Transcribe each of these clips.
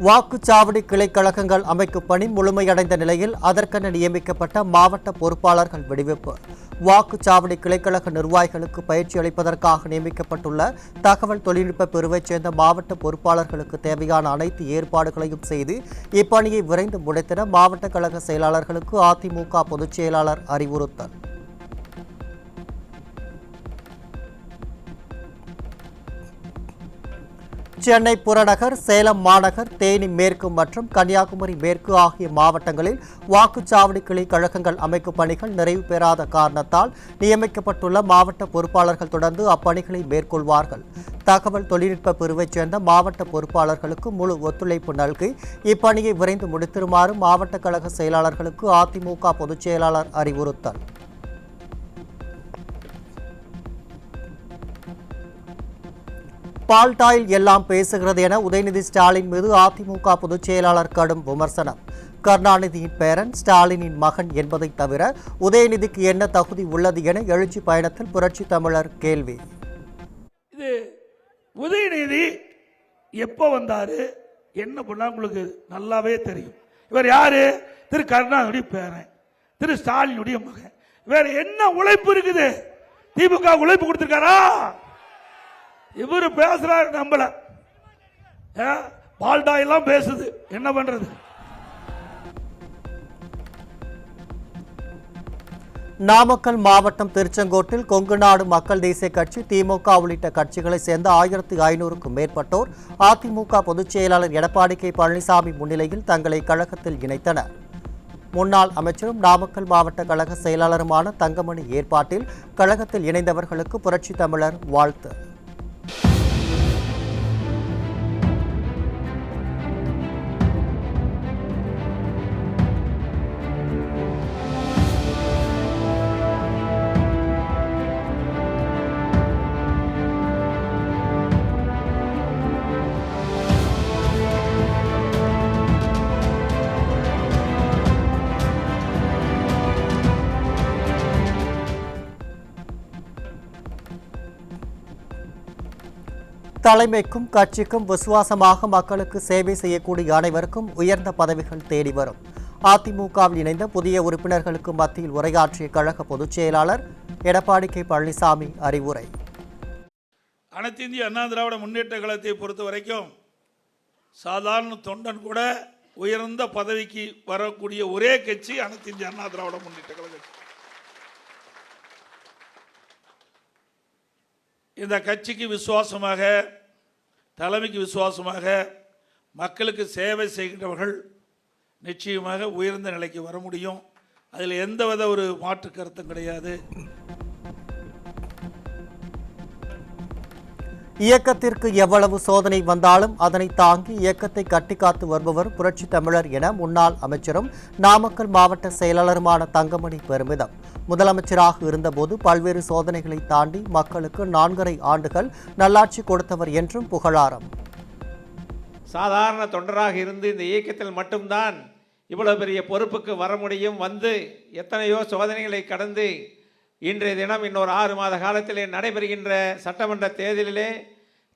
வாக்குச்சாவடி கிளைக்கழகங்கள் அமைக்கும் பணி முழுமையடைந்த நிலையில் அதற்கென நியமிக்கப்பட்ட மாவட்ட பொறுப்பாளர்கள் விடுவிப்பு. வாக்குச்சாவடி கிளைக்கழக நிர்வாகிகளுக்கு பயிற்சி அளிப்பதற்காக நியமிக்கப்பட்டுள்ள தகவல் தொழில்நுட்ப பிரிவைச் சேர்ந்த மாவட்ட பொறுப்பாளர்களுக்கு தேவையான அனைத்து ஏற்பாடுகளையும் செய்து இப்பணியை விரைந்து முடித்திட மாவட்ட கழக செயலாளர்களுக்கு அதிமுக பொதுச் செயலாளர் அறிவுறுத்தல். சென்னை புறநகர், சேலம் மாநகர், தேனி மேற்கு மற்றும் கன்னியாகுமரி மேற்கு ஆகிய மாவட்டங்களில் வாக்குச்சாவடி கிளை கழகங்கள் அமைக்கும் பணிகள் நிறைவு பெறாத காரணத்தால் நியமிக்கப்பட்டுள்ள மாவட்ட பொறுப்பாளர்கள் தொடர்ந்து அப்பணிகளை மேற்கொள்வார்கள். தகவல் தொழில்நுட்ப பிரிவைச் சேர்ந்த மாவட்ட பொறுப்பாளர்களுக்கு முழு ஒத்துழைப்பு நல்கி இப்பணியை விரைந்து முடித்திருமாறு மாவட்ட கழக செயலாளர்களுக்கு அதிமுக பொதுச் செயலாளர் அறிவுறுத்தல். பால்டாயில் எல்லாம் பேசுகிறது என உதயநிதி ஸ்டாலின் மீது அதிமுக பொதுச் செயலாளர் கடும் விமர்சனம். கருணாநிதியின் பேரன் ஸ்டாலினின் மகன் என்பதை தவிர உதயநிதிக்கு என்ன தகுதி உள்ளது என எழுச்சி பயணத்தில் புரட்சி தமிழர் கேள்வி. இது உதயநிதி எப்போ வந்தாரு, என்ன பண்ணா உங்களுக்கு நல்லாவே தெரியும். இவர் யாரு? திரு கருணாநிதி பேரன், திரு ஸ்டாலினுடைய மகன். வேற என்ன உழைப்பு இருக்குது? திமுக உழைப்பு கொடுத்திருக்காரா? இவரு பேசுறாரு, நம்பல. பால்டா எல்லாம் பேசுது, என்ன பண்றது? நாமக்கல் மாவட்டம் திருச்செங்கோட்டில் கொங்கு நாடு மக்கள் தேசிய கட்சி, திமுக உள்ளிட்ட கட்சிகளை சேர்ந்த 1500க்கும் மேற்பட்டோர் அதிமுக பொதுச் செயலாளர் எடப்பாடி கே பழனிசாமி முன்னிலையில் தங்களை கழகத்தில் இணைத்தனர். முன்னாள் அமைச்சரும் நாமக்கல் மாவட்ட கழக செயலாளருமான தங்கமணி ஏற்பாட்டில் கழகத்தில் இணைந்தவர்களுக்கு புரட்சி தமிழர் வாழ்த்து. தலைமைக்கும் கட்சிக்கும் விசுவாசமாக மக்களுக்கு சேவை செய்யக்கூடிய அனைவருக்கும் உயர்ந்த பதவிகள் தேடி வரும். அதிமுகவில் இணைந்த புதிய உறுப்பினர்களுக்கு மத்தியில் உரையாற்றிய கழக பொதுச் செயலாளர் எடப்பாடி கே பழனிசாமி அறிவுரை. அனைத்து இந்திய அண்ணா திராவிட முன்னேற்ற கழகத்தை பொறுத்த வரைக்கும் சாதாரண தொண்டன் கூட உயர்ந்த பதவிக்கு வரக்கூடிய ஒரே கட்சி அனைத்து இந்திய அண்ணா திராவிட முன்னேற்ற கழகம். இந்த கட்சிக்கு விசுவாசமாக, தலைமைக்கு விசுவாசமாக மக்களுக்கு சேவை செய்கின்றவர்கள் நிச்சயமாக உயர்ந்த நிலைக்கு வர முடியும். அதில் எந்தவித ஒரு மாற்று கருத்தும் கிடையாது. இயக்கத்திற்கு எவ்வளவு சோதனை வந்தாலும் அதனை தாங்கி இயக்கத்தை கட்டிக்காத்து வருபவர் புரட்சி தமிழர் என முன்னாள் அமைச்சரும் நாமக்கல் மாவட்ட செயலாளருமான தங்கமணி பெருமிதம். முதலமைச்சராக இருந்தபோது பல்வேறு சோதனைகளை தாண்டி மக்களுக்கு 4.5 ஆண்டுகள் நல்லாட்சி கொடுத்தவர் என்றும் புகழாரம். சாதாரண தொண்டராக இருந்து இந்த இயக்கத்தில் மட்டும்தான் இவ்வளவு பெரிய பொறுப்புக்கு வர முடியும். வந்து எத்தனையோ சோதனைகளை கடந்து இன்றைய தினம் இன்னொரு 6 மாத காலத்திலே நடைபெறுகின்ற சட்டமன்ற தேர்தலிலே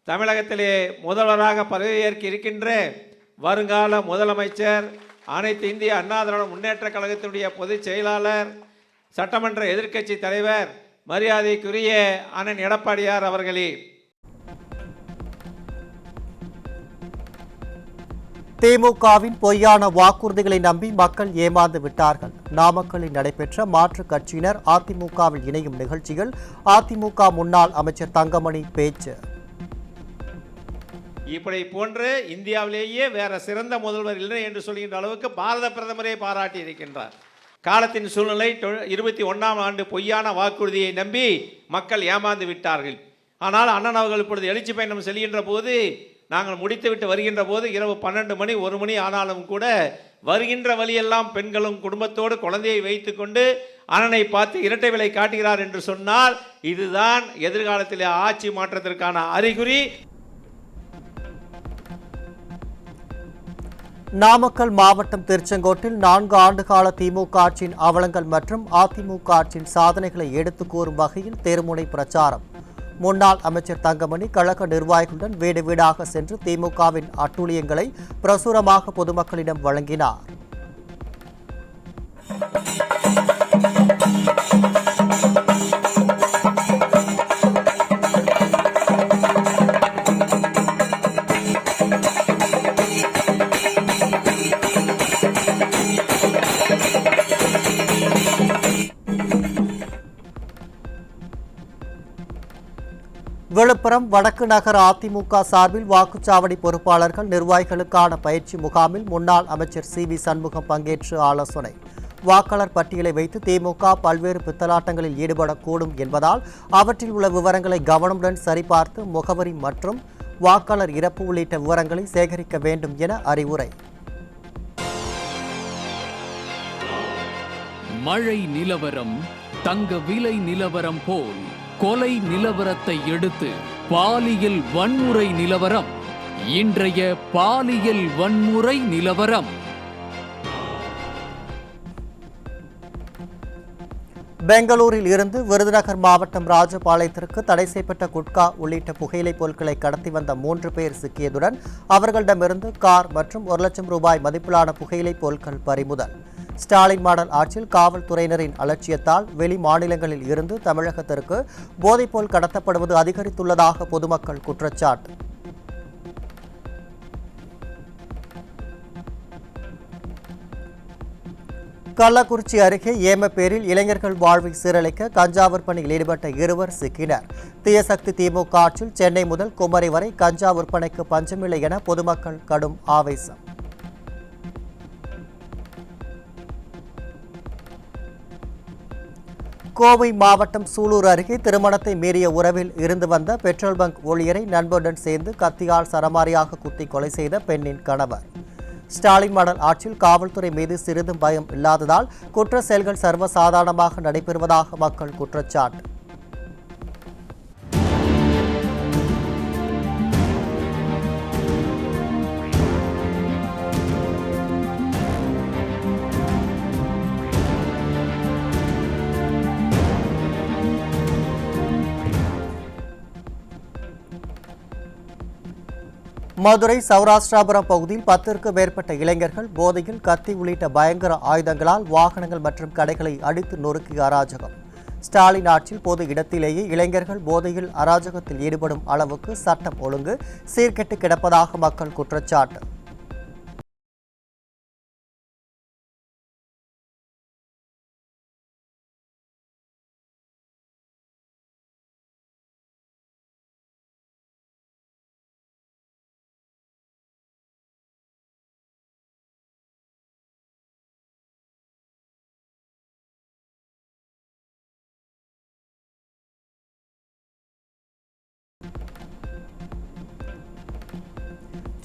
தமிழகத்திலே முதல்வராக பதவியேற்க இருக்கின்ற வருங்கால முதலமைச்சர், அனைத்து இந்திய அண்ணா திராவிட முன்னேற்ற கழகத்தினுடைய பொதுச் செயலாளர், சட்டமன்ற எதிர்க்கட்சி தலைவர், மரியாதைக்குரிய அண்ணன் எடப்பாடியார் அவர்களே, திமுகவின் பொய்யான வாக்குறுதிகளை நம்பி மக்கள் ஏமாந்து விட்டார்கள். நாமக்கல்லில் நடைபெற்ற மாற்றுக் கட்சியினர் அதிமுகவில் இணையும் நிகழ்ச்சியில் அதிமுக முன்னாள் அமைச்சர் தங்கமணி பேச்சு. இப்படி போன்று இந்தியாவிலேயே வேற சிறந்த முதல்வர் இல்லை என்று சொல்கின்ற அளவுக்கு பாரத பிரதமரே பாராட்டி இருக்கின்றார். காலத்தின் சூழ்நிலை 21ஆம் ஆண்டு பொய்யான வாக்குறுதியை நம்பி மக்கள் ஏமாந்து விட்டார்கள். ஆனால் அண்ணன் அவர்கள் இப்பொழுது எழுச்சி பயணம் செல்கின்ற போது, நாங்கள் முடித்துவிட்டு வருகின்ற போது இரவு 12 மணி 1 மணி ஆனாலும் கூட வருகின்ற வழியெல்லாம் பெண்களும் குடும்பத்தோடு குழந்தையை வைத்து கொண்டு அண்ணனை பார்த்து இரட்டை விலை காட்டுகிறார் என்று சொன்னால் இதுதான் எதிர்காலத்திலே ஆட்சி மாற்றத்திற்கான அறிகுறி. நாமக்கல் மாவட்டம் திருச்செங்கோட்டில் 4 ஆண்டுகால திமுக ஆட்சியின் அவலங்கள் மற்றும் அதிமுக ஆட்சியின் சாதனைகளை எடுத்துக் கூறும் வகையில் தெருமுனை பிரச்சாரம். முன்னாள் அமைச்சர் தங்கமணி கழக நிர்வாகிகளுடன் வீடு வீடாக சென்று திமுகவின் அட்டூழியங்களை பிரசுரமாக பொதுமக்களிடம் வழங்கினார். விழுப்புரம் வடக்கு நகர அதிமுக சார்பில் வாக்குச்சாவடி பொறுப்பாளர்கள் நிர்வாகிகளுக்கான பயிற்சி முகாமில் முன்னாள் அமைச்சர் சி.வி. சண்முகம் பங்கேற்று ஆலோசனை. வாக்காளர் பட்டியலை வைத்து திமுக பல்வேறு பித்தலாட்டங்களில் ஈடுபடக்கூடும் என்பதால் அவற்றில் உள்ள விவரங்களை கவனமுடன் சரிபார்த்து முகவரி மற்றும் வாக்காளர் இறப்பு உள்ளிட்ட விவரங்களை சேகரிக்க வேண்டும் என அறிவுரை. மழை நிலவரம் தங்க விலை நிலவரம் போல் கொலை நிலவரத்தை எடுத்து பாலியல் வன்முறை நிலவரம். இன்றைய பாலியல் வன்முறை நிலவரம். பெங்களூரில் இருந்து விருதுநகர் மாவட்டம் ராஜபாளையத்திற்கு தடை செய்யப்பட்ட குட்கா உள்ளிட்ட புகையிலைப் பொருட்களை கடத்தி வந்த 3 பேர் சிக்கியதுடன் அவர்களிடமிருந்து கார் மற்றும் 1 லட்சம் ரூபாய் மதிப்பிலான புகையிலைப் பொருட்கள் பறிமுதல். ஸ்டாலின் மாடல் ஆட்சியில் காவல்துறையினரின் அலட்சியத்தால் வெளி மாநிலங்களில் இருந்து தமிழகத்திற்கு போதைப்பொருள் கடத்தப்படுவது அதிகரித்துள்ளதாக பொதுமக்கள் குற்றச்சாட்டு. கள்ளக்குறிச்சி அருகே ஏமப்பேரில் இளைஞர்கள் வாழ்வை சீரழிக்க கஞ்சா விற்பனையில் ஈடுபட்ட 2 சிக்கினர். தீயசக்தி திமுக ஆட்சியில் சென்னை முதல் குமரி வரை கஞ்சா விற்பனைக்கு பஞ்சமில்லை என பொதுமக்கள் கடும் ஆவேசம். கோவை மாவட்டம் சூலூர் அருகே திருமணத்தை மீறிய உறவில் இருந்து வந்த பெட்ரோல் பங்க் ஊழியரை நண்பருடன் சேர்ந்து கத்தியால் சரமாரியாக குத்தி கொலை செய்த பெண்ணின் கணவர். ஸ்டாலின் மாடல் ஆட்சியில் காவல்துறை மீது சிறிதும் பயம் இல்லாததால் குற்ற செயல்கள் சர்வசாதாரணமாக நடைபெறுவதாக மக்கள் குற்றச்சாட்டு. மதுரை சௌராஷ்டிராபுரம் பகுதியில் 10க்கும் மேற்பட்ட இளைஞர்கள் போதையில் கத்தி உள்ளிட்ட பயங்கர ஆயுதங்களால் வாகனங்கள் மற்றும் கடைகளை அடித்து நொறுக்கிய அராஜகம். ஸ்டாலின் ஆட்சியில் பொது இடத்திலேயே இளைஞர்கள் போதையில் அராஜகத்தில் ஈடுபடும் அளவுக்கு சட்டம் ஒழுங்கு சீர்கெட்டு கிடப்பதாக மக்கள் குற்றச்சாட்டு.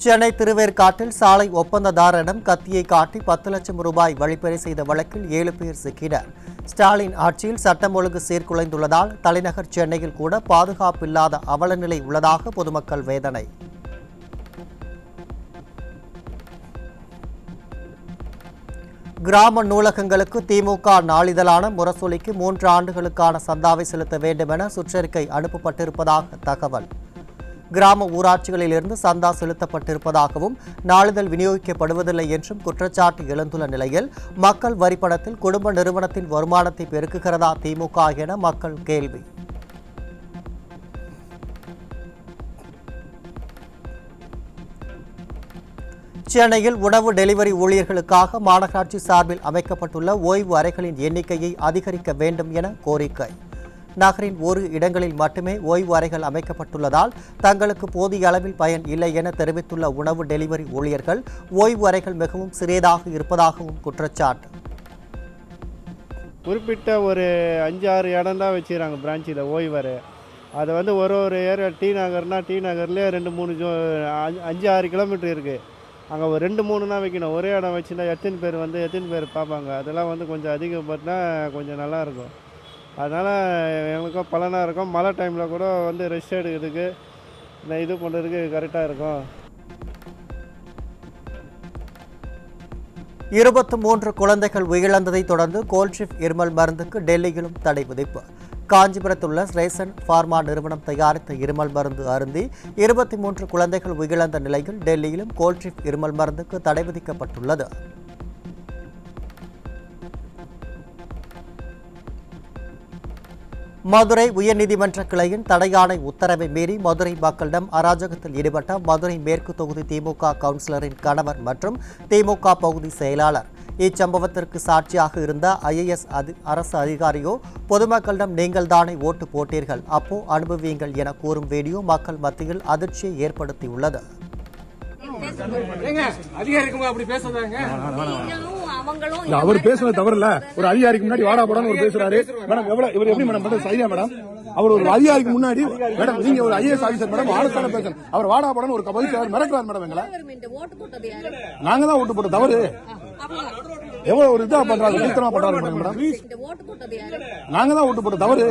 சென்னை திருவேற்காட்டில் சாலை ஒப்பந்ததாரரிடம் கத்தியை காட்டி 10 லட்சம் ரூபாய் வழிப்பறி செய்த வழக்கில் 7 பேர் சிக்கினர். ஸ்டாலின் ஆட்சியில் சட்டம் ஒழுங்கு சீர்குலைந்துள்ளதால் தலைநகர் சென்னையில் கூட பாதுகாப்பில்லாத அவலநிலை உள்ளதாக பொதுமக்கள் வேதனை. கிராம நூலகங்களுக்கு திமுக நாளிதழான முரசொலிக்கு 3 ஆண்டுகளுக்கான சந்தாவை செலுத்த வேண்டும் என சுற்றறிக்கை அனுப்பப்பட்டிருப்பதாக தகவல். கிராம ஊராட்சிகளிலிருந்து சந்தா செலுத்தப்பட்டிருப்பதாகவும் நாளிதழ் விநியோகிக்கப்படுவதில்லை என்றும் குற்றச்சாட்டு எழுந்துள்ள நிலையில் மக்கள் வரிப்பணத்தில் குடும்ப நிறுவனத்தின் வருமானத்தை பெருக்குகிறதா திமுக என மக்கள் கேள்வி. சென்னையில் உணவு டெலிவரி ஊழியர்களுக்காக மாநகராட்சி சார்பில் அமைக்கப்பட்டுள்ள ஓய்வு அறைகளின் எண்ணிக்கையை அதிகரிக்க வேண்டும் என கோரிக்கை. நகரின் ஒரு இடங்களில் மட்டுமே ஓய்வு அறைகள் அமைக்கப்பட்டுள்ளதால் தங்களுக்கு போதிய அளவில் பயன் இல்லை என தெரிவித்துள்ள உணவு டெலிவரி ஊழியர்கள் ஓய்வு அறைகள் மிகவும் சிறியதாக இருப்பதாகவும் குற்றச்சாட்டு. குறிப்பிட்ட ஒரு 5-6 இடம் தான் வச்சுக்கிறாங்க பிரான்ச்சில் ஓய்வறை. அதை வந்து ஒரு ஏரியா டி நகர்னால் டி நகர்லேயே 5-6 கிலோமீட்டர் இருக்குது. அங்கே ஒரு 2-3 தான் வைக்கணும். ஒரே இடம் வச்சுன்னா எத்தனை பேர் பார்ப்பாங்க. அதெல்லாம் வந்து கொஞ்சம் அதிகப்படுத்தினா கொஞ்சம் நல்லாயிருக்கும். அதனால் எங்களுக்கும் பலனாக இருக்கும். மழை டைமில் கூட வந்து ரெஸ்ட் எடுக்கிறதுக்கு இது பண்ணுறதுக்கு கரெக்டாக இருக்கும். 23 குழந்தைகள் உயிரிழந்ததை தொடர்ந்து கோல்ட்ரிப் இருமல் மருந்துக்கு டெல்லியிலும் தடை விதிப்பு. காஞ்சிபுரத்தில் உள்ள ரேசன் பார்மா நிறுவனம் தயாரித்த இருமல் மருந்து அருந்தி 23 குழந்தைகள் உயிரிழந்த நிலையில் டெல்லியிலும் கோல்ட்ரிப் இருமல் மருந்துக்கு தடை விதிக்கப்பட்டுள்ளது. மதுரை உயர்நீதிமன்ற கிளையின் தடையாணை உத்தரவை மீறி மதுரை மக்களிடம் அராஜகத்தில் ஈடுபட்ட மதுரை மேற்கு தொகுதி திமுக கவுன்சிலரின் கணவர் மற்றும் திமுக பகுதி செயலாளர். இச்சம்பவத்திற்கு சாட்சியாக இருந்த IAS அரசு அதிகாரியோ பொதுமக்களிடம் நீங்கள் தானே ஓட்டு போட்டீர்கள், அப்போ அனுபவியுங்கள் என கூறும் வீடியோ மக்கள் மத்தியில் அதிர்ச்சியை ஏற்படுத்தியுள்ளது. அவர் பேசுறது தவறு இல்ல. ஒரு அதிகாரிக்கு முன்னாடி வாடா போடான்னு ஒரு பேசுறாரு மேடம். எவ்வளவு இவர் எப்படி மேடம் பண்றது சரியா மேடம்? அவர் ஒரு அதிகாரிக்கு முன்னாடி மேடம் நீங்க ஒரு IAS ஆபீசர் மேடம் ஆனஸ்டான பேசணும். அவர் வாடா போடான்னு ஒரு பதில் மிரட்டுறாரு மேடம். எங்களை நாங்க தான் ஓட்டு போட்ட தவறு. எவ்வளவு ஒரு இதா பண்றாரு, நிறுத்தமா பண்றாரு மேடம். நாங்க தான் ஓட்டு போட்ட தவறு.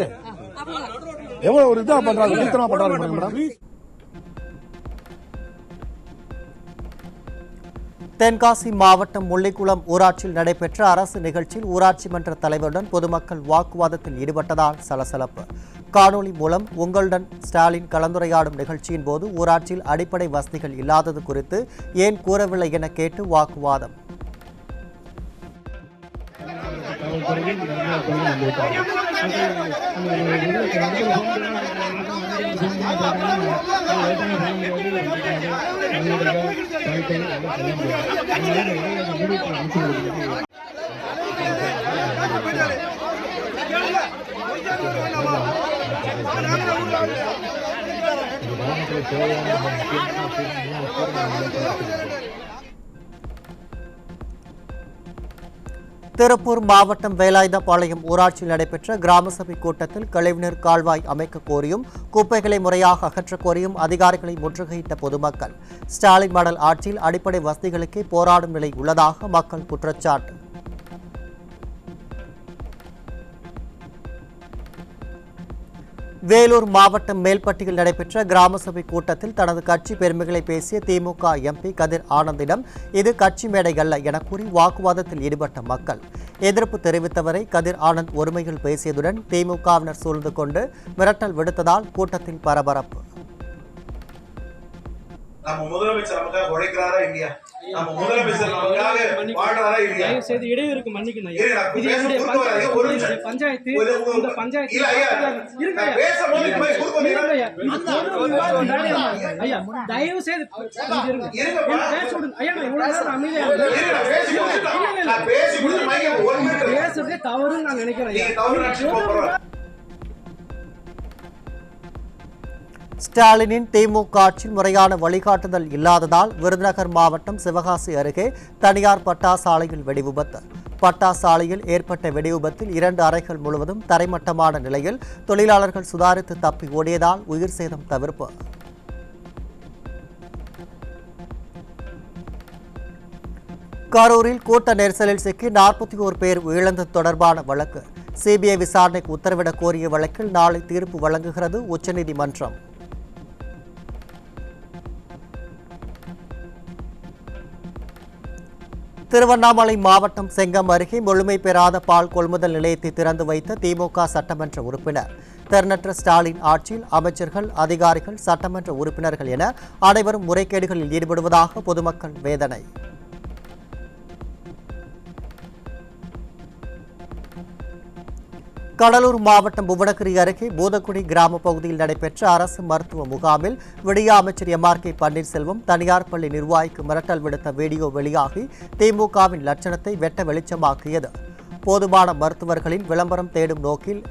எவ்வளவு ஒரு இதா பண்றாரு, நிறுத்தமா பண்றாரு மேடம். தென்காசி மாவட்டம் முள்ளிக்குளம் ஊராட்சியில் நடைபெற்ற அரசு நிகழ்ச்சியில் ஊராட்சி மன்ற தலைவருடன் பொதுமக்கள் வாக்குவாதத்தில் ஈடுபட்டதால் சலசலப்பு. காணொலி மூலம் உங்களுடன் ஸ்டாலின் கலந்துரையாடும் நிகழ்ச்சியின் போது ஊராட்சியில் அடிப்படை வசதிகள் இல்லாதது குறித்து ஏன் கூறவில்லை என கேட்டு வாக்குவாதம். திருப்பூர் மாவட்டம் வேலாயுதபாளையம் ஊராட்சியில் நடைபெற்ற கிராம சபை கூட்டத்தில் கழிவுநீர் கால்வாய் அமைக்க கோரியும் குப்பைகளை முறையாக அகற்ற கோரியும் அதிகாரிகளை முற்றுகையிட்ட பொதுமக்கள். ஸ்டாலின் மாடல் ஆட்சியில் அடிப்படை வசதிகளுக்கே போராடும் நிலை உள்ளதாக மக்கள் குற்றச்சாட்டு. வேலூர் மாவட்டம் மேல்பட்டியில் நடைபெற்ற கிராம சபை கூட்டத்தில் தனது கட்சி பெருமைகளை பேசிய திமுக MP கதிர் ஆனந்திடம் இது கட்சி மேடை அல்ல என கூறி வாக்குவாதத்தில் ஈடுபட்ட மக்கள். எதிர்ப்பு தெரிவித்தவரை கதிர் ஆனந்த் ஒருமையில் பேசியதுடன் திமுகவினர் சூழ்ந்து கொண்டு மிரட்டல் விடுத்ததால் கூட்டத்தில் பரபரப்பு. நம்ம முதலமைச்சர் நமக்காக உழைக்கிறாரா இல்லையா? நம்ம முதலமைச்சர் நமக்காக வாழ்றாரா இல்லையா? செய்து இடையூறுக்கு மன்னிக்கணும். இது என்னுடைய பஞ்சாயத்து. இந்த பஞ்சாயத்து ஐயா தயவு செய்து பேசுறதே தவறுன்னு நான் நினைக்கிறேன். ஸ்டாலினின் திமுக ஆட்சியில் முறையான வழிகாட்டுதல் இல்லாததால் விருதுநகர் மாவட்டம் சிவகாசி அருகே தனியார் பட்டாசாலையில் வெடிவிபத்து. பட்டாசாலையில் ஏற்பட்ட வெடிவிபத்தில் 2 அறைகள் முழுவதும் தரைமட்டமான நிலையில் தொழிலாளர்கள் சுதாரித்து தப்பி ஓடியதால் உயிர் சேதம் தவிர்ப்பு. கரூரில் கூட்ட நெரிசலில் சிக்கி 41 பேர் உயிரிழந்தது தொடர்பான வழக்கு. CBI விசாரணைக்கு உத்தரவிடக் கோரிய வழக்கில் நாளை தீர்ப்பு வழங்குகிறது உச்சநீதிமன்றம். திருவண்ணாமலை மாவட்டம் செங்கம் அருகே முழுமை பெறாத பால் கொள்முதல் நிலையத்தை திறந்து வைத்த திமுக சட்டமன்ற உறுப்பினர். திறனற்ற ஸ்டாலின் ஆட்சியில் அமைச்சர்கள், அதிகாரிகள், சட்டமன்ற உறுப்பினர்கள் என அனைவரும் முறைகேடுகளில் ஈடுபடுவதாக பொதுமக்கள் வேதனை. கடலூர் மாவட்டம் புவனகிரி அருகே பூதக்குடி கிராம பகுதியில் நடைபெற்ற அரசு மருத்துவ முகாமில் விடிய அமைச்சர் MRK பன்னீர்செல்வம் தனியார் பள்ளி நிர்வாகிக்கு மிரட்டல் விடுத்த வீடியோ வெளியாகி திமுகவின் லட்சணத்தை வெட்ட வெளிச்சமாக்கியது. போதுமான மருத்துவர்களின் விளம்பரம் தேடும் நோக்கில்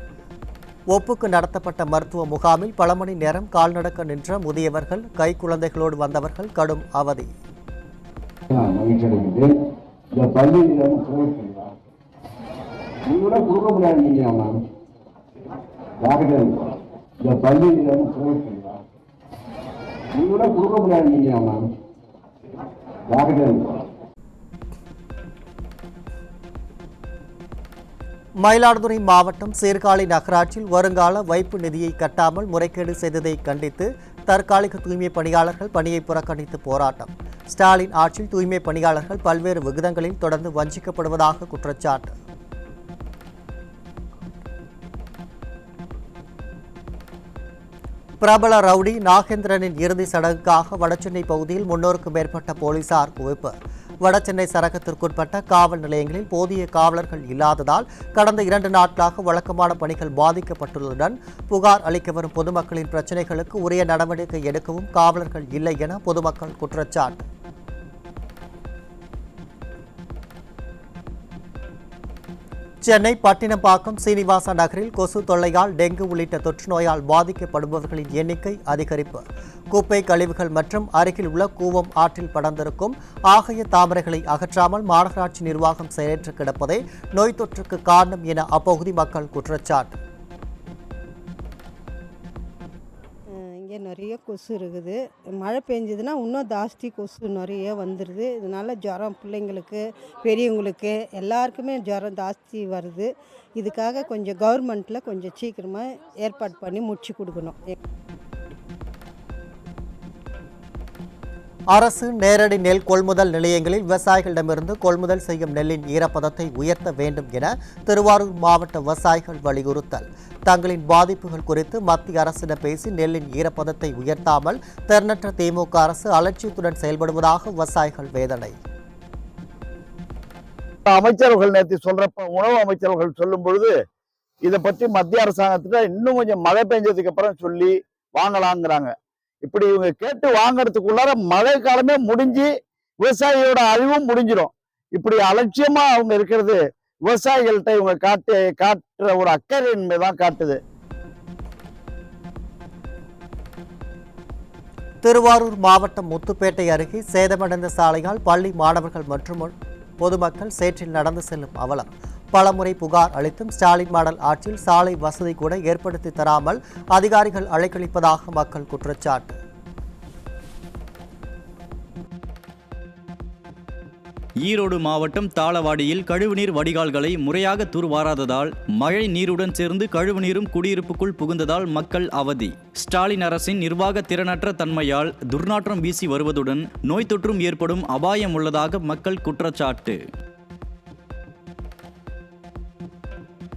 ஒப்புக்கு நடத்தப்பட்ட மருத்துவ முகாமில் பல மணி நேரம் கால்நடக்க நின்ற முதியவர்கள், கை குழந்தைகளோடு வந்தவர்கள் கடும் அவதி. நீங்களே கொடுக்க முடியாது. நீங்க டாக்டர் இந்த பள்ளியில நீங்களே கொடுக்க முடியாது. நீங்க டாக்டர். மயிலாடுதுறை மாவட்டம் சீர்காழி நகராட்சியில் வருங்கால வைப்பு நிதியை கட்டாமல் முறைகேடு செய்ததை கண்டித்து தற்காலிக தூய்மை பணியாளர்கள் பணியை புறக்கணித்து போராட்டம். ஸ்டாலின் ஆட்சியில் தூய்மை பணியாளர்கள் பல்வேறு விகிதங்களில் தொடர்ந்து வஞ்சிக்கப்படுவதாக குற்றச்சாட்டு. பிரபல ரவுடி நாகேந்திரனின் இறுதி சடங்குக்காக வடசென்னை பகுதியில் 300க்கும் மேற்பட்ட போலீசார் குவிப்பு. வடசென்னை சரகத்திற்குட்பட்ட காவல் நிலையங்களில் போதிய காவலர்கள் இல்லாததால் கடந்த 2 நாட்களாக வழக்கமான பணிகள் பாதிக்கப்பட்டுள்ளதுடன் புகார் அளிக்க வரும் பொதுமக்களின் பிரச்சினைகளுக்கு உரிய நடவடிக்கை எடுக்கவும் காவலர்கள் இல்லை என பொதுமக்கள் குற்றச்சாட்டு. சென்னை பட்டினப்பாக்கம் சீனிவாசா நகரில் கொசு தொல்லையால் டெங்கு உள்ளிட்ட தொற்று நோயால் பாதிக்கப்படுபவர்களின் எண்ணிக்கை அதிகரிப்பு. குப்பை கழிவுகள் மற்றும் அருகில் உள்ள கூவம் ஆற்றில் படர்ந்திருக்கும் ஆகாய தாமரைகளை அகற்றாமல் மாநகராட்சி நிர்வாகம் செயலற்று கிடப்பதே நோய் தொற்றுக்கு காரணம் என அப்பகுதி மக்கள் குற்றச்சாட்டு. இங்கே நிறைய கொசு இருக்குது. மழை பெஞ்சதுன்னா இன்னும் ஜாஸ்தி கொசு நிறைய வந்துடுது. இதனால் ஜுரம் பிள்ளைங்களுக்கு பெரியவங்களுக்கு எல்லாருக்குமே ஜுரம் ஜாஸ்தி வருது. இதுக்காக கொஞ்சம் கவர்மெண்ட்டில் கொஞ்சம் சீக்கிரமாக ஏற்பாடு பண்ணி முடிச்சு கொடுக்கணும். அரசு நேரடி நெல் கொள்முதல் நிலையங்களில் விவசாயிகளிடமிருந்து கொள்முதல் செய்யும் நெல்லின் ஈரப்பதத்தை உயர்த்த வேண்டும் என திருவாரூர் மாவட்ட விவசாயிகள் வலியுறுத்தல். தங்களின் பாதிப்புகள் குறித்து மத்திய அரசிடம் பேசி நெல்லின் ஈரப்பதத்தை உயர்த்தாமல் திறனற்ற திமுக அரசு அலட்சியத்துடன் செயல்படுவதாக விவசாயிகள் வேதனை. அமைச்சர்கள் நேற்று சொல்றப்ப உணவு அமைச்சர்கள் சொல்லும் பொழுது இதை பற்றி மத்திய அரசாங்கத்திட்ட இன்னும் கொஞ்சம் மழை பெஞ்சதுக்கு அப்புறம் சொல்லி வாங்கலாங்கிறாங்க. இப்படி இவங்க கேட்டு வாங்கறதுக்குள்ளார மழை காலமே முடிஞ்சு விவசாயியோட அழிவும் முடிஞ்சிடும். இப்படி அலட்சியமா அவங்க இருக்கிறது விவசாயிகள்கிட்ட இவங்க காட்டுற ஒரு அக்கறையின்மை தான் காட்டுது. திருவாரூர் மாவட்டம் முத்துப்பேட்டை அருகே சேதமடைந்த சாலையால் பள்ளி மாணவர்கள் மற்றும் பொதுமக்கள் சேற்றில் நடந்து செல்லும் அவலம். பலமுறை புகார் அளித்தும் ஸ்டாலின் மாடல் ஆட்சியில் சாலை வசதி கூட ஏற்படுத்தி தராமல் அதிகாரிகள் அலைக்கழிப்பதாக மக்கள் குற்றச்சாட்டு. ஈரோடு மாவட்டம் தாளவாடியில் கழிவுநீர் வடிகால்களை முறையாக தூர்வாராததால் மழை நீருடன் சேர்ந்து கழிவுநீரும் குடியிருப்புக்குள் புகுந்ததால் மக்கள் அவதி. ஸ்டாலின் அரசின் நிர்வாக திறனற்ற தன்மையால் துர்நாற்றம் வீசி வருவதுடன் நோய் தொற்றும் ஏற்படும் அபாயம் உள்ளதாக மக்கள் குற்றச்சாட்டு.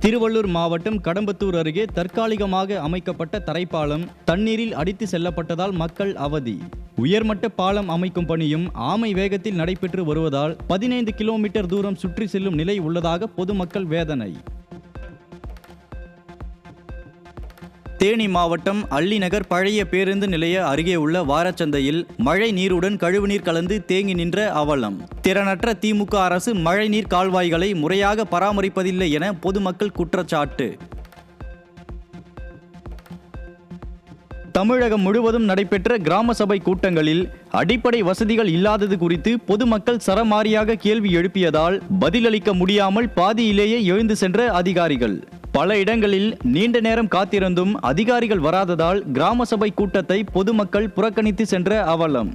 திருவள்ளூர் மாவட்டம் கடம்பத்தூர் அருகே தற்காலிகமாக அமைக்கப்பட்ட தரைப்பாலம் தண்ணீரில் அடித்து செல்லப்பட்டதால் மக்கள் அவதி. உயர்மட்ட பாலம் அமைக்கும் பணியும் ஆமை வேகத்தில் நடைபெற்று வருவதால் 15 கிலோமீட்டர் தூரம் சுற்றி செல்லும் நிலை உள்ளதாக பொதுமக்கள் வேதனை. தேனி மாவட்டம் அள்ளிநகர் பழைய பேருந்து நிலைய அருகே உள்ள வாரச்சந்தையில் மழை நீருடன் கழிவுநீர் கலந்து தேங்கி நின்ற அவலம். திறனற்ற திமுக அரசு மழைநீர் கால்வாய்களை முறையாக பராமரிப்பதில்லை என பொதுமக்கள் குற்றச்சாட்டு. தமிழகம் முழுவதும் நடைபெற்ற கிராம சபை கூட்டங்களில் அடிப்படை வசதிகள் இல்லாதது குறித்து பொதுமக்கள் சரமாரியாக கேள்வி எழுப்பியதால் பதிலளிக்க முடியாமல் பாதியிலேயே எழுந்து சென்ற அதிகாரிகள். பல இடங்களில் நீண்ட நேரம் காத்திருந்தும் அதிகாரிகள் வராததால் கிராம சபை கூட்டத்தை பொதுமக்கள் புறக்கணித்து சென்ற அவலம்.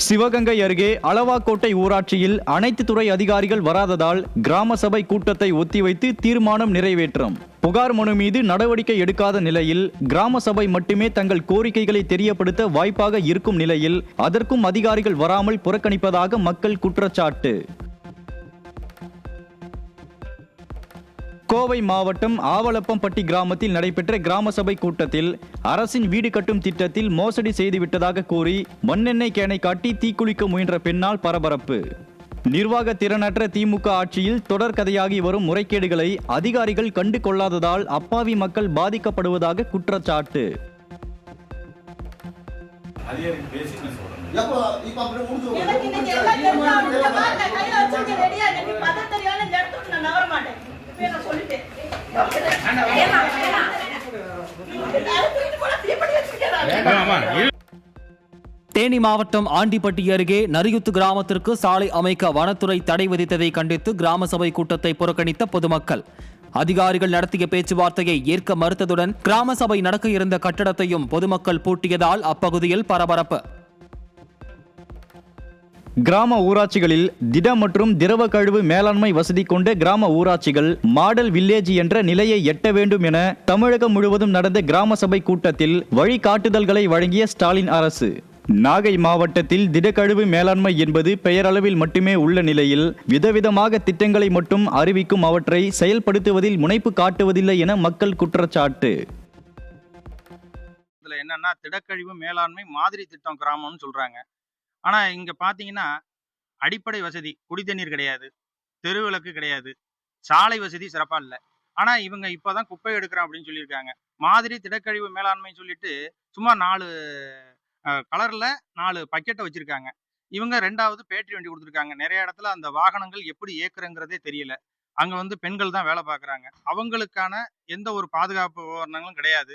சிவகங்கை அருகே அளவாக்கோட்டை ஊராட்சியில் அனைத்து துறை அதிகாரிகள் வராததால் கிராம சபை கூட்டத்தை ஒத்திவைத்து தீர்மானம் நிறைவேற்றம். புகார் மனு மீது நடவடிக்கை எடுக்காத நிலையில் கிராம சபை மட்டுமே தங்கள் கோரிக்கைகளை தெரியப்படுத்த வாய்ப்பாக இருக்கும் நிலையில் அதற்கும் அதிகாரிகள் வராமல் புறக்கணிப்பதாக மக்கள் குற்றச்சாட்டு. கோவை மாவட்டம் ஆவலப்பம்பட்டி கிராமத்தில் நடைபெற்ற கிராம சபை கூட்டத்தில் அரசின் வீடு கட்டும் திட்டத்தில் மோசடி செய்துவிட்டதாக கூறி மண்ணெண்ணெய் கேனை காட்டி தீக்குளிக்க முயன்ற பெண்ணால் பரபரப்பு. நிர்வாக திறனற்ற திமுக ஆட்சியில் தொடர் கதையாகி வரும் முறைகேடுகளை அதிகாரிகள் கண்டு கொள்ளாததால் அப்பாவி மக்கள் பாதிக்கப்படுவதாக குற்றச்சாட்டு. தேனி மாவட்டம் ஆண்டிப்பட்டி அருகே நரியுத்து கிராமத்திற்கு சாலை அமைக்க வனத்துறை தடை விதித்ததை கண்டித்து கிராம சபை கூட்டத்தை புறக்கணித்த பொதுமக்கள். அதிகாரிகள் நடத்திய பேச்சுவார்த்தையை ஏற்க மறுத்ததுடன் கிராம சபை நடக்க இருந்த கட்டடத்தையும் பொதுமக்கள் பூட்டியதால் அப்பகுதியில் பரபரப்பு. கிராம ஊராட்சிகளில் திட மற்றும் திரவ கழிவு மேலாண்மை வசதி கொண்ட கிராம ஊராட்சிகள் மாடல் வில்லேஜ் என்ற நிலையை எட்ட வேண்டும் என தமிழகம் முழுவதும் நடந்த கிராம சபை கூட்டத்தில் வழிகாட்டுதல்களை வழங்கிய ஸ்டாலின் அரசு. நாகை மாவட்டத்தில் திடக்கழிவு மேலாண்மை என்பது பெயரளவில் மட்டுமே உள்ள நிலையில் விதவிதமாக திட்டங்களை மட்டும் அறிவிக்கும் அவற்றை செயல்படுத்துவதில் முனைப்பு காட்டுவதில்லை என மக்கள் குற்றச்சாட்டு. இதுல என்னன்னா திடக்கழிவு மேலாண்மை மாதிரி திட்டம் கிராமம்னு சொல்றாங்க. ஆனா இங்க பாத்தீங்கன்னா அடிப்படை வசதி குடித்தண்ணீர் கிடையாது, தெருவிளக்கு கிடையாது, சாலை வசதி சிறப்பா இல்லை. ஆனா இவங்க இப்பதான் குப்பை எடுக்கிறோம் அப்படின்னு சொல்லியிருக்காங்க. மாதிரி திடக்கழிவு மேலாண்மை சொல்லிட்டு சும்மா 4 கலர்ல 4 பக்கெட்டை வச்சிருக்காங்க. இவங்க 2வது பேட்டரி வண்டி கொடுத்துருக்காங்க. நிறைய இடத்துல அந்த வாகனங்கள் எப்படி இயக்குறங்கிறதே தெரியல. அங்க பெண்கள் தான் வேலை பார்க்குறாங்க. அவங்களுக்கான எந்த ஒரு பாதுகாப்பு உபகரணங்களும் கிடையாது.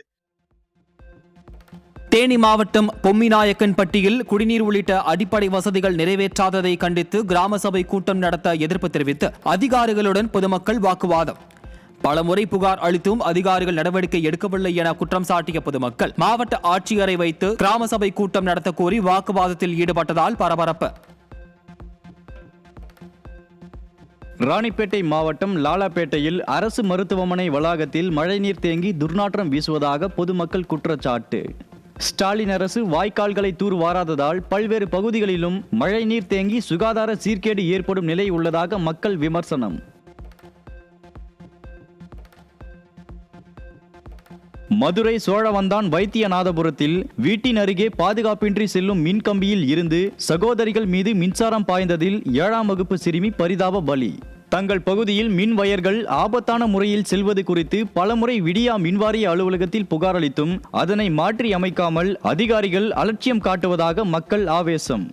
தேனி மாவட்டம் பொம்மிநாயக்கன்பட்டியில் குடிநீர் உள்ளிட்ட அடிப்படை வசதிகள் நிறைவேற்றாததை கண்டித்து கிராம சபை கூட்டம் நடத்த எதிர்ப்பு தெரிவித்து அதிகாரிகளுடன் பொதுமக்கள் வாக்குவாதம். பலமுறை புகார் அளித்தும் அதிகாரிகள் நடவடிக்கை எடுக்கவில்லை என குற்றம் சாட்டிய பொதுமக்கள் மாவட்ட ஆட்சியரை வைத்து கிராம சபை கூட்டம் நடத்த கோரி வாக்குவாதத்தில் ஈடுபட்டதால் பரபரப்பு. ராணிப்பேட்டை மாவட்டம் லாலாப்பேட்டையில் அரசு மருத்துவமனை வளாகத்தில் மழைநீர் தேங்கி துர்நாற்றம் வீசுவதாக பொதுமக்கள் குற்றச்சாட்டு. ஸ்டாலின் அரசு வாய்க்கால்களை தூர்வாராததால் பல்வேறு பகுதிகளிலும் மழைநீர் தேங்கி சுகாதார சீர்கேடு ஏற்படும் நிலை உள்ளதாக மக்கள் விமர்சனம். மதுரை சோழவந்தான் வைத்தியநாதபுரத்தில் வீட்டின் அருகே பாதுகாப்பின்றி செல்லும் மின்கம்பியில் இருந்து சகோதரிகள் மீது மின்சாரம் பாய்ந்ததில் 7ஆம் வகுப்பு சிறுமி பரிதாப பலி. தங்கள் பகுதியில் மின் வயர்கள் ஆபத்தான முறையில் செல்வது குறித்து பலமுறை விடியா மின்வாரிய அலுவலகத்தில் புகார் அளித்தும் அதனை மாற்றி அமைக்காமல் அதிகாரிகள் அலட்சியம் காட்டுவதாக மக்கள் ஆவேசம்.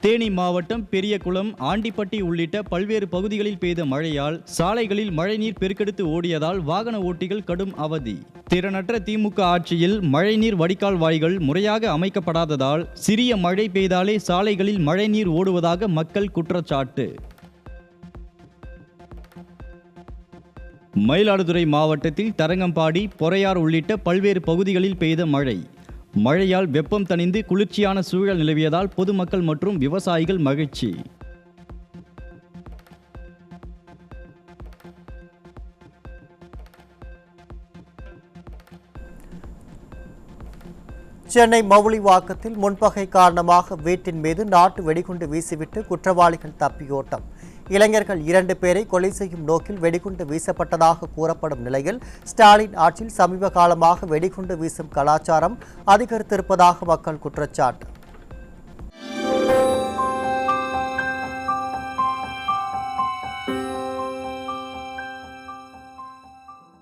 தேனி மாவட்டம் பெரியகுளம், ஆண்டிப்பட்டி உள்ளிட்ட பல்வேறு பகுதிகளில் பெய்த மழையால் சாலைகளில் மழைநீர் பெருக்கெடுத்து ஓடியதால் வாகன ஓட்டிகள் கடும் அவதி. திறனற்ற திமுக ஆட்சியில் மழைநீர் வடிகால் வாய்கள் முறையாக அமைக்கப்படாததால் சிறிய மழை பெய்தாலே சாலைகளில் மழைநீர் ஓடுவதாக மக்கள் குற்றச்சாட்டு. மயிலாடுதுறை மாவட்டத்தில் தரங்கம்பாடி, பொறையார் உள்ளிட்ட பல்வேறு பகுதிகளில் பெய்த மழையால் வெப்பம் தணிந்து குளிர்ச்சியான சூழல் நிலவியதால் பொதுமக்கள் மற்றும் விவசாயிகள் மகிழ்ச்சி. சென்னை மவுலிவாக்கத்தில் முன்பகை காரணமாக வீட்டின் மீது நாட்டு வெடிகுண்டு வீசிவிட்டு குற்றவாளிகள் தப்பியோட்டம். இளைஞர்கள் 2 பேரை கொலை செய்யும் நோக்கில் வெடிகுண்டு வீசப்பட்டதாக கூறப்படும் நிலையில் ஸ்டாலின் ஆட்சியில் சமீப காலமாக வெடிகுண்டு வீசும் கலாச்சாரம் அதிகரித்திருப்பதாக மக்கள் குற்றச்சாட்டு.